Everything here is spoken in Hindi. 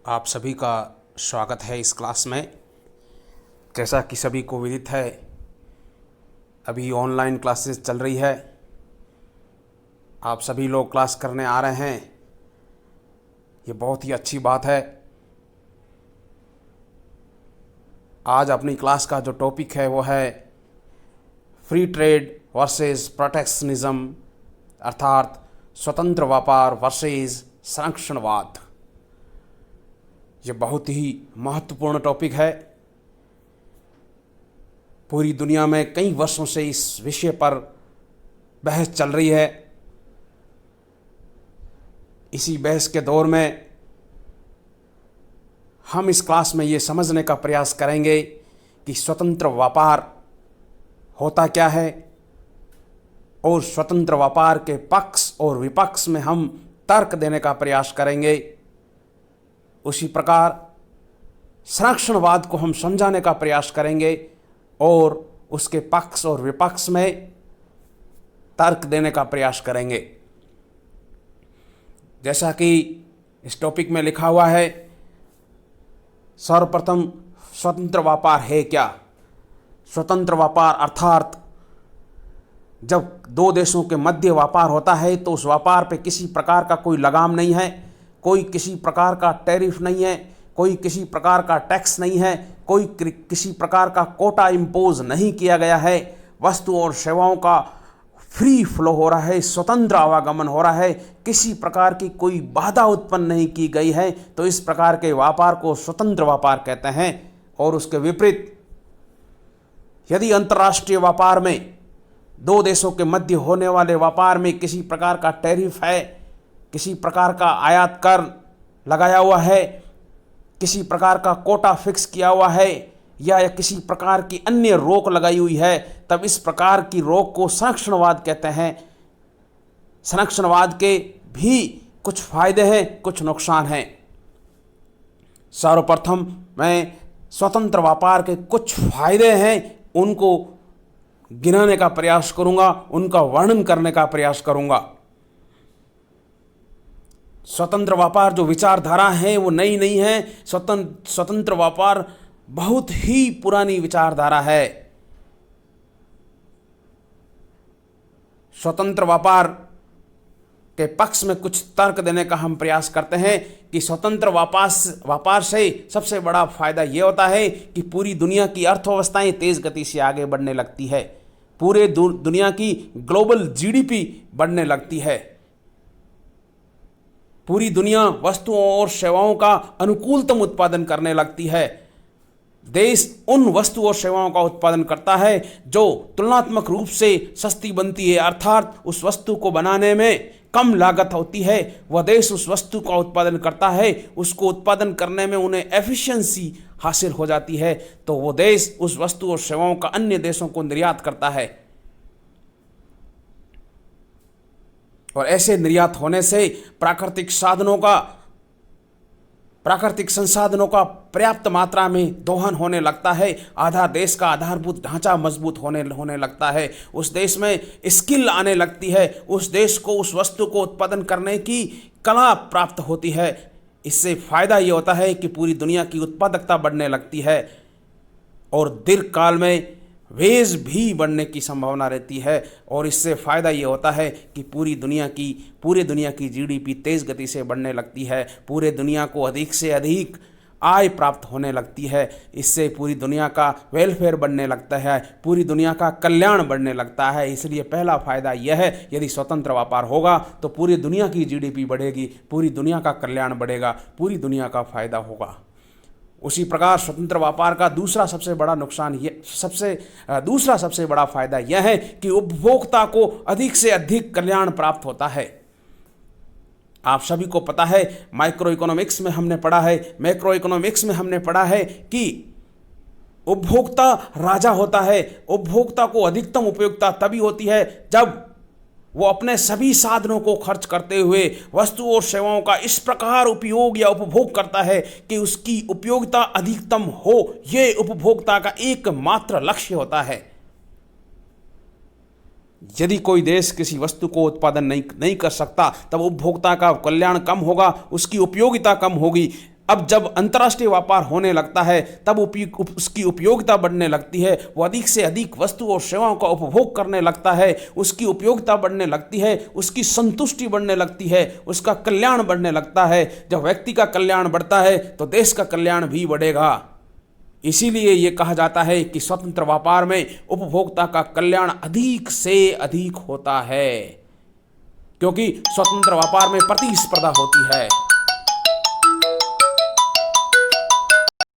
आप सभी का स्वागत है इस क्लास में। जैसा कि सभी को विदित है, अभी ऑनलाइन क्लासेस चल रही है। आप सभी लोग क्लास करने आ रहे हैं, ये बहुत ही अच्छी बात है। आज अपनी क्लास का जो टॉपिक है वो है फ्री ट्रेड वर्सेस प्रोटेक्शनिज्म, अर्थात स्वतंत्र व्यापार वर्सेस संरक्षणवाद। ये बहुत ही महत्वपूर्ण टॉपिक है। पूरी दुनिया में कई वर्षों से इस विषय पर बहस चल रही है। इसी बहस के दौर में हम इस क्लास में ये समझने का प्रयास करेंगे कि स्वतंत्र व्यापार होता क्या है और स्वतंत्र व्यापार के पक्ष और विपक्ष में हम तर्क देने का प्रयास करेंगे। उसी प्रकार संरक्षणवाद को हम समझाने का प्रयास करेंगे और उसके पक्ष और विपक्ष में तर्क देने का प्रयास करेंगे। जैसा कि इस टॉपिक में लिखा हुआ है, सर्वप्रथम स्वतंत्र व्यापार है क्या। स्वतंत्र व्यापार अर्थात जब दो देशों के मध्य व्यापार होता है तो उस व्यापार पे किसी प्रकार का कोई लगाम नहीं है, कोई किसी प्रकार का टैरिफ नहीं है, कोई किसी प्रकार का टैक्स नहीं है, कोई किसी प्रकार का कोटा इम्पोज नहीं किया गया है। वस्तु और सेवाओं का फ्री फ्लो हो रहा है, स्वतंत्र आवागमन हो रहा है, किसी प्रकार की कोई बाधा उत्पन्न नहीं की गई है। तो इस प्रकार के व्यापार को स्वतंत्र व्यापार कहते हैं। और उसके विपरीत यदि अंतर्राष्ट्रीय व्यापार में दो देशों के मध्य होने वाले व्यापार में किसी प्रकार का टैरिफ है, किसी प्रकार का आयात कर लगाया हुआ है, किसी प्रकार का कोटा फिक्स किया हुआ है या किसी प्रकार की अन्य रोक लगाई हुई है, तब इस प्रकार की रोक को संरक्षणवाद कहते हैं। संरक्षणवाद के भी कुछ फायदे हैं, कुछ नुकसान हैं। सर्वप्रथम मैं स्वतंत्र व्यापार के कुछ फायदे हैं उनको गिनाने का प्रयास करूंगा, उनका वर्णन करने का प्रयास करूंगा। स्वतंत्र व्यापार जो विचारधारा है वो नई नहीं है। स्वतंत्र व्यापार बहुत ही पुरानी विचारधारा है। स्वतंत्र व्यापार के पक्ष में कुछ तर्क देने का हम प्रयास करते हैं कि स्वतंत्र व्यापार से सबसे बड़ा फायदा ये होता है कि पूरी दुनिया की अर्थव्यवस्थाएं तेज गति से आगे बढ़ने लगती है, पूरे दुनिया की ग्लोबल जीडीपी बढ़ने लगती है, पूरी दुनिया वस्तुओं और सेवाओं का अनुकूलतम उत्पादन करने लगती है। देश उन वस्तु और सेवाओं का उत्पादन करता है जो तुलनात्मक रूप से सस्ती बनती है, अर्थात उस वस्तु को बनाने में कम लागत होती है। वह देश उस वस्तु का उत्पादन करता है, उसको उत्पादन करने में उन्हें एफिशिएंसी हासिल हो जाती है, तो वो देश उस वस्तु और सेवाओं का अन्य देशों को निर्यात करता है। और ऐसे निर्यात होने से प्राकृतिक संसाधनों का पर्याप्त मात्रा में दोहन होने लगता है। आधा देश का आधारभूत ढांचा मजबूत होने लगता है। उस देश में स्किल आने लगती है, उस देश को उस वस्तु को उत्पादन करने की कला प्राप्त होती है। इससे फायदा ये होता है कि पूरी दुनिया की उत्पादकता बढ़ने लगती है और दीर्घकाल में वेज भी बढ़ने की संभावना रहती है। और इससे फ़ायदा ये होता है कि पूरे दुनिया की जीडीपी तेज़ गति से बढ़ने लगती है, पूरे दुनिया को अधिक से अधिक आय प्राप्त होने लगती है। इससे पूरी दुनिया का वेलफेयर बढ़ने लगता है, पूरी दुनिया का कल्याण बढ़ने लगता है। इसलिए पहला फ़ायदा यह है, यदि स्वतंत्र व्यापार होगा तो पूरी दुनिया की जीडीपी बढ़ेगी, पूरी दुनिया का कल्याण बढ़ेगा, पूरी दुनिया का फ़ायदा होगा। उसी प्रकार स्वतंत्र व्यापार का दूसरा सबसे बड़ा फायदा यह है कि उपभोक्ता को अधिक से अधिक कल्याण प्राप्त होता है। आप सभी को पता है, मैक्रो इकोनॉमिक्स में हमने पढ़ा है कि उपभोक्ता राजा होता है। उपभोक्ता को अधिकतम उपयोगिता तभी होती है जब वो अपने सभी साधनों को खर्च करते हुए वस्तु और सेवाओं का इस प्रकार उपयोग या उपभोग करता है कि उसकी उपयोगिता अधिकतम हो। ये उपभोक्ता का एकमात्र लक्ष्य होता है। यदि कोई देश किसी वस्तु को उत्पादन नहीं कर सकता, तब उपभोक्ता का कल्याण कम होगा, उसकी उपयोगिता कम होगी। अब जब अंतर्राष्ट्रीय व्यापार होने लगता है तब उसकी उपयोगिता बढ़ने लगती है, वो अधिक से अधिक वस्तु और सेवाओं का उपभोग करने लगता है, उसकी उपयोगिता बढ़ने लगती है, उसकी संतुष्टि बढ़ने लगती है, उसका कल्याण बढ़ने लगता है। जब व्यक्ति का कल्याण बढ़ता है तो देश का कल्याण भी बढ़ेगा। इसीलिए ये कहा जाता है कि स्वतंत्र व्यापार में उपभोक्ता का कल्याण अधिक से अधिक होता है, क्योंकि स्वतंत्र व्यापार में प्रतिस्पर्धा होती है।